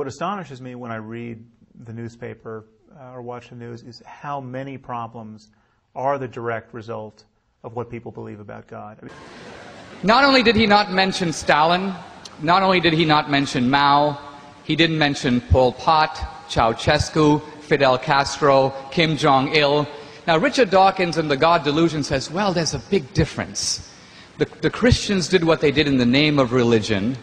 astonishes me when I read the newspaper or watch the news is how many problems are the direct result of what people believe about God. I mean, not only did he not mention Stalin, not only did he not mention Mao, he didn't mention Pol Pot, Ceausescu, Fidel Castro, Kim Jong-il. Now, Richard Dawkins in The God Delusion says, well, there's a big difference. The Christians did what they did in the name of religion,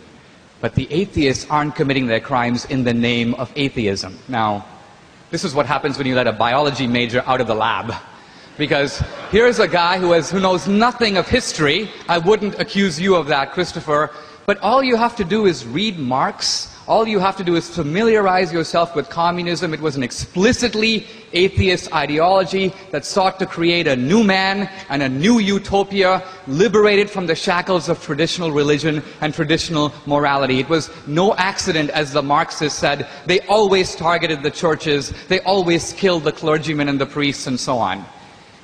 but the atheists aren't committing their crimes in the name of atheism. Now, this is what happens when you let a biology major out of the lab. Because here's a guy who knows nothing of history. I wouldn't accuse you of that, Christopher. But all you have to do is read Marx. All you have to do is familiarize yourself with communism. It was an explicitly atheist ideology that sought to create a new man and a new utopia, liberated from the shackles of traditional religion and traditional morality. It was no accident, as the Marxists said. They always targeted the churches. They always killed the clergymen and the priests and so on.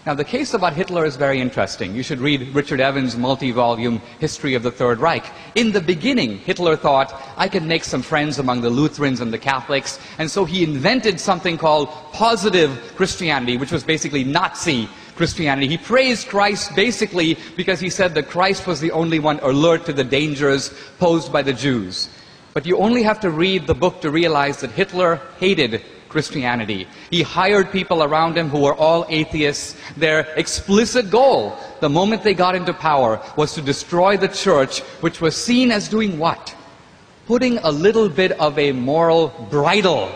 Now, the case about Hitler is very interesting. You should read Richard Evans' multi-volume History of the Third Reich. In the beginning, Hitler thought, I can make some friends among the Lutherans and the Catholics, and so he invented something called positive Christianity, which was basically Nazi Christianity. He praised Christ basically because he said that Christ was the only one alert to the dangers posed by the Jews. But you only have to read the book to realize that Hitler hated Christianity. He hired people around him who were all atheists. Their explicit goal, the moment they got into power, was to destroy the church, which was seen as doing what? Putting a little bit of a moral bridle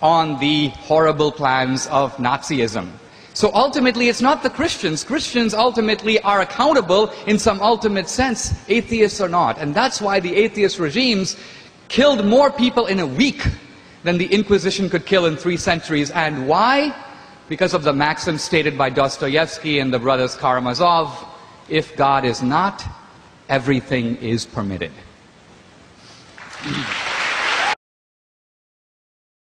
on the horrible plans of Nazism. So ultimately, it's not the Christians. Christians ultimately are accountable in some ultimate sense. Atheists are not. And that's why the atheist regimes killed more people in a week than the Inquisition could kill in 3 centuries. And why? Because of the maxim stated by Dostoevsky and the brothers Karamazov, if God is not, everything is permitted.